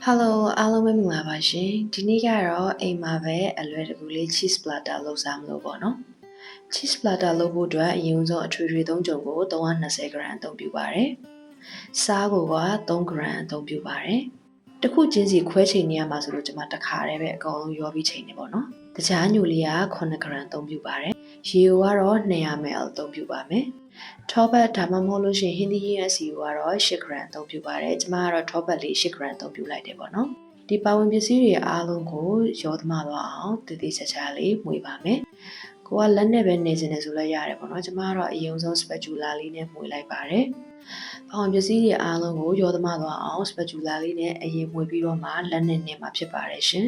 Hello အားလုံးပဲမင်္ဂလာပါရှင်ဒီနေ့ကတော့အိမ်မှာပဲအလွယ်တကူလေး cheese platter လုပ်စားမလို့ပေါ့နော် cheese platter လုပ်ဖို့အတွက်အရင်ဆုံးအထွေထွေသုံးကြုံကို320 gram အသုံးပြုပါတယ်စားကိုက3 gram အသုံးပြုပါတယ်တစ်ခုချင်းစီခွဲချိန်နေရမှာဆိုလို့ကျွန်မတစ်ခါတည်းပဲအကုန်လုံးရောပြီးချိန်နေပေါ့နော်တခြားညိုလေးက9 gram အသုံးပြုပါတယ်ရေကိုကတော့200 ml အသုံးပြုပါမယ်ထောပတ်ဒါမှမဟုတ်လို့ရှိရင်ဟင်းသီးဟင်းအစီကိုကတော့8 gram အသုံးပြုပါတယ်ကျွန်မကတော့ထောပတ်လေး8 gram အသုံးပြုလိုက်တယ်ပေါ့နော်ဒီပါဝင်ပစ္စည်းတွေအားလုံးကိုရောသမသွားအောင်တည်တည်ချာချာလေးမှုပါမယ်ကိုကလက်နဲ့ပဲနေစင်နေဆိုလည်းရတယ်ပေါ့နော်ကျွန်မကတော့အရင်ဆုံး spatula လေးနဲ့မှုလိုက်ပါတယ်ပါဝင်ပစ္စည်းတွေအားလုံးကိုရောသမသွားအောင် spatula လေးနဲ့အရင်မှုပြီးတော့မှလက်နဲ့နေမှာဖြစ်ပါတယ်ရှင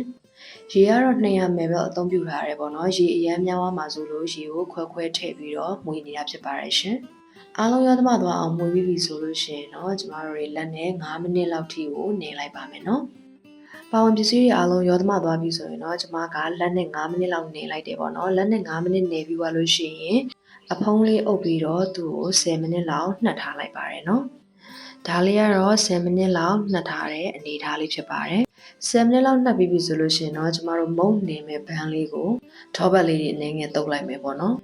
်ရေကတော့200 ml အသုံးပြုထားတယ်ပေါ့နော်ရေအရင်များသွားမှာဆိုလို့ရေကိုခွဲထည့်ပြီးတော့မှုနေတာဖြစ်ပါတယ်ရှင်အားလုံးရောသမသွားအောင်မှုပြီးပြီဆိုလို့ရှိရင်တော့ကျမတို့တွေလက်နဲ့9မိနစ်လောက်ထိကိုနေလိုက်ပါမယ်နော်ပါဝင်ပစ္စည်းတွေအားလုံးရောသမသွားပြီဆိုရင်တော့ကျွန်မကလက်နဲ့9မိနစ်လောက်နေလိုက်တယ်ပေါ့နော်လက်နဲ့9မိနစ်နေပြီးသွားလို့ရှိရင်အဖုံးလေးအုပ်ပြီးတော့သူ့ကို10မိနစ်လောက်နှက်ထားလိုက်ပါတယ်နော်ဒါလေးကတော့10မိနစ်လောက်နှက်ထားတဲ့အနေအထားလေးဖြစ်ပါတယ်10မိနစ်လောက်နှက်ပြီးပြီဆိုလို့ရှိရင်တော့ကျမတို့မုံနေမဲ့ဘန်းလေးကိုထောပတ်လေးတွေအနေငယ်တုပ်လိုက်မယ်ပေါ့နော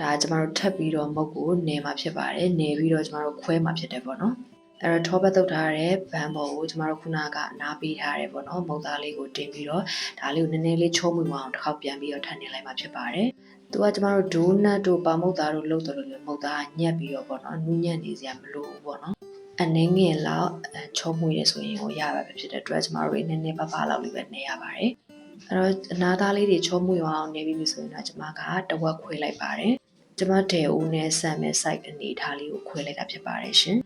်ဒါကျမတို့ထပ်ပြီးတော့မုတ်ကိုနေမှာဖြစ်ပါတယ်နေပြီးတော့ကျမတို့ခွဲမှာဖြစ်တယ်ပေါ့နော်အဲ့တော့ထောပတ်တုပ်ထားတဲ့ဘန်းပေါ်ကိုကျမတို့ခုနကအနားပေးထားတယ်ပေါ့နော်မုတ်သားလေးကိုတင်ပြီးတော့ဒါလေးကိုနည်းနည်းလေးချုံးမှုအောင်တစ်ခေါက်ပြန်ပြီးတော့ထပ်နေလိုက်မှာဖြစ်ပါတယ်သူကကျမတို့ဒိုးနတ်တို့ပါမုတ်သားတို့လုပ်တယ်လို့မျိုးမုတ်သားညက်ပြီးတော့ပေါ့နော်နူးညံ့နေစရာမလိုဘူးပေါ့နော်အနေငယ်လောက်ချုံးမှုရဆိုရင်ကိုရပါပဲဖြစ်တဲ့အတွက်ကျမတို့နည်းနည်းပါးပါးလောက်လေးပဲနေရပါတယ်အဲ့တော့အနားသားလေးတွေချုံးမှုအောင်နေပြီးဆိုရင်တော့ကျမကတဝက်ခွဲလိုက်ပါတယ်ကျမတဲဦးနဲ့ဆန်မဲ့ site အနေထားလေးကိုခွဲလိုက်တာဖြစ်ပါတယ်ရှင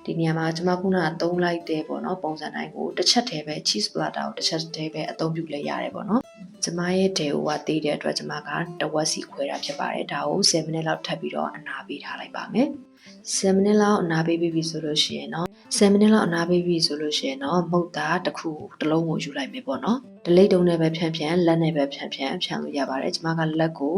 ်ဒီနေရာမှာကျမခုနကသုံးလိုက်တဲ့ပေါ့နော်ပုံစံတိုင်းကိုတစ်ချက်တည်းပဲ cheese platter ကိုတစ်ချက်တည်းပဲအသုံးပြုလဲရတယ်ပေါ့နော်ကျမရဲ့တဲဦးကတည်တဲ့အတွက်ကျမကတဝက်စီခွဲတာဖြစ်ပါတယ်ဒါကို7မိနစ်လောက်ထပ်ပြီးတော့အနားပေးထားလိုက်ပါမယ်7မိနစ်လောက်အနားပေးပြီးဆိုလို့ရှိရင်တော့7မိနစ်လောက်အနားပေးပြီးဆိုလို့ရှိရင်တော့မုတ်သားတစ်ခုတစ်လုံးကိုယူလိုက်မယ်ပေါ့နော်ဒလိတ်တုံးနဲ့ပဲဖြန့်လက်နဲ့ပဲဖြန့်လို့ရပါတယ်ကျမကလက်ကို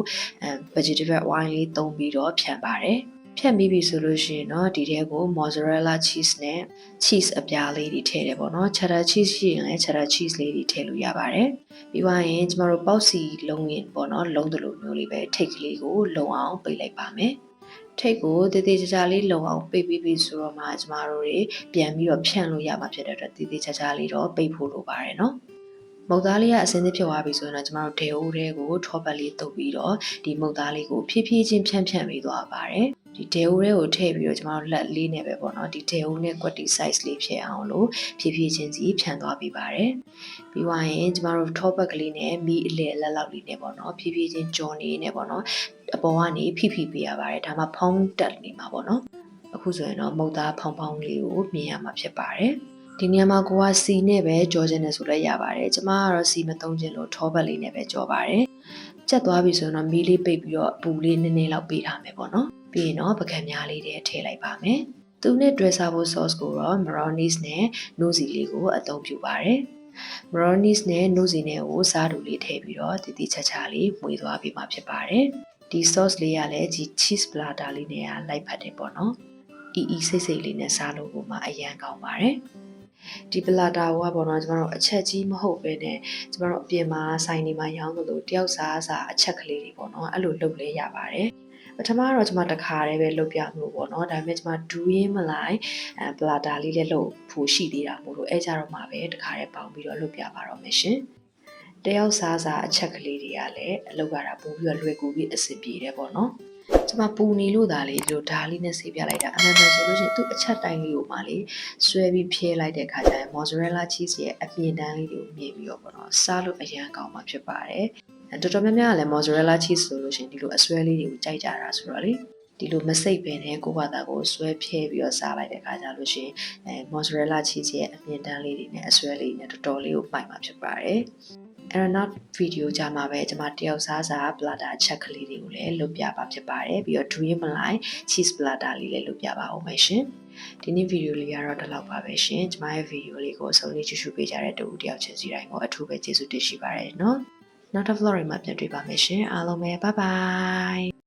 vegetable oil လေးသုံးပြီးတော့ဖြန့်ပါတယ်ဖြန့်ပြီးပြီဆိုလို့ရှိရင်တော့ဒီထဲကို mozzarella cheese နဲ့ cheese အပြားလေးတွေထည့်တယ်ပေါ့နော် cheddar cheese ရှိရင်လည်း cheddar cheese လေးတွေထည့်လို့ရပါတယ်ပြီးသွားရင်ကျမတို့ပေါက်စီလုံးရင်ပေါ့နော်လုံးသလိုမျိုးလေးပဲထိတ်ကလေးကိုလုံအောင်ပိတ်လိုက်ပါမယ်ထိတ်ကိုတည်တည်ချာချာလေးလုံအောင်ပိတ်ပြီးပြီဆိုတော့မှကျမတို့တွေပြန်ပြီးတော့ဖြန့်လို့ရမှာဖြစ်တဲ့အတွက်တည်တည်ချာချာလေးတော့ပိတ်ဖို့လိုပါတယ်နော်မုတ်သားလေးကအစင်းသစ်ဖြစ်သွားပြီဆိုရင်တော့ကျမတို့ဒေအိုးတွေကိုထောပတ်လေးတုပ်ပြီးတော့ဒီမုတ်သားလေးကိုဖြည်းဖြည်းချင်းဖြန့်ပေးသွားပါတယ်ဒီဒေအိုးတွေကိုထည့်ပြီးတော့ကျမတို့လက်လေးနဲ့ပဲပေါ့နော်ဒီဒေအိုးနဲ့ကွက်တီ size လေးဖြစ်အောင်လို့ဖြည်းဖြည်းချင်းစီဖြန့်သွားပေးပါတယ်ပြီးသွားရင်ကျမတို့ထောပတ်ကလေးနဲ့မီးအလယ်လက်လောက်လေးနဲ့ပေါ့နော်ဖြည်းဖြည်းချင်းကြော်နေနေပေါ့နော်အပေါ်ကနေဖိပေးရပါတယ်ဒါမှဖုံးတက်နေမှာပေါ့နော်အခုဆိုရင်တော့မုတ်သားဖောင်းလေးကိုမြင်ရမှာဖြစ်ပါတယ်ဒီနေရာမှာကိုကစီနဲ့ပဲကြောခြင်းနဲ့ဆိုလည်းရပါတယ်ကျမကတော့စီမသုံးခြင်းလို့ထောပတ်လေးနဲ့ပဲကြောပါတယ်ကျက်သွားပြီဆိုရင်တော့မီးလေးပိတ်ပြီးတော့ပူလေးနည်းနည်းလောက်ပေးထားမယ်ပေါ့နော်ပြီးရင်တော့ပကံများလေးတွေထည့်လိုက်ပါမယ်သူနဲ့တွဲစားဖို့ sauce ကိုတော့ mayonnaise နဲ့နိုးစီလေးကိုအသုံးပြုပါတယ် mayonnaise နဲ့နိုးစီနဲ့ကိုစားတူလေးထည့်ပြီးတော့တည်တည်ချာချာလေးမွေးသွားပြီးမှဖြစ်ပါတယ်ဒီ sauce လေးကလည်းဒီ cheese platter လေးနဲ့လိုက်ဖက်တယ်ပေါ့နော်အီစိတ်လေးနဲ့စားလို့ကိုမှအရန်ကောင်းပါတယ်ဒီပလာတာကပေါ့နော်ကျမတို့အချက်ကြီးမဟုတ်ပဲနဲ့ကျမတို့အပြင်မှာဆိုင်တွေမှာရောင်းလို့တယောက်စားအချက်ကလေးတွေပေါ့နော်အဲ့လိုလုပ်လဲရပါတယ်ပထမတော့ကျမတခါတည်းပဲလုပ်ပြမှုပေါ့နော်ဒါပေမဲ့ကျမဒူးရင်းမလိုက်ပလာတာလေးလည်းလုပ်ဖို့ရှိသေးတာမို့လို့အဲကြတော့မှပဲတခါတည်းပေါင်းပြီးတော့လုပ်ပြပါတော့မယ်ရှင်တယောက်စားအချက်ကလေးတွေကလည်းအလုပ်ရတာပို့ပြီးတော့လွယ်ကူပြီးအဆင်ပြေတယ်ပေါ့နော်ကျမပူနေလို့ဒါလေးတို့ဓာလေးနဲ့ဆေးပြလိုက်တာအမှန်တန်ဆိုလို့ရှိရင်သူ့အချက်တိုင်းလေးကိုမှလေဆွဲပြီးဖြဲလိုက်တဲ့ခါကျရင် mozzarella cheese ရဲ့အပြင်တန်းလေးတွေကိုမြင်ပြီးတော့ပေါ့နော်စားလို့အရန်ကောင်းမှာဖြစ်ပါတယ်တော်တော်များများကလည်း mozzarella cheese ဆိုလို့ရှိရင်ဒီလိုအဆွဲလေးတွေကိုကြိုက်ကြတာဆိုတော့လေဒီလိုမစိတ်ပင်နဲ့ကိုယ့်ဘာသာကိုဆွဲဖြဲပြီးတော့စားလိုက်တဲ့ခါကျလို့ရှိရင်mozzarella cheese ရဲ့အပြင်တန်းလေးတွေနဲ့အဆွဲလေးနဲ့တော်တော်လေးကိုပိုက်မှာဖြစ်ပါတယ်အဲ့တော့နောက်ဗီဒီယိုကြမှာပဲကျွန်မတယောက်စားပလာတာချက်ကလေးတွေကိုလည်းလုပ်ပြပါဖြစ်ပါတယ်ပြီးတော့ဒူးရင်မလိုက် cheese platter လေးလည်းလုပ်ပြပါအောင်မယ်ရှင်ဒီနေ့ဗီဒီယိုလေးကတော့ဒီလောက်ပါပဲရှင်ကျွန်မရဲ့ဗီဒီယိုလေးကိုအဆုံးလေးကြည့်ရှုပေးကြတဲ့တူတယောက်ချင်းစီတိုင်းကိုအထူးပဲကျေးဇူးတင်ရှိပါတယ်နော်နောက်တစ် vlog မှာပြန်တွေ့ပါမယ်ရှင်အားလုံးပဲ bye bye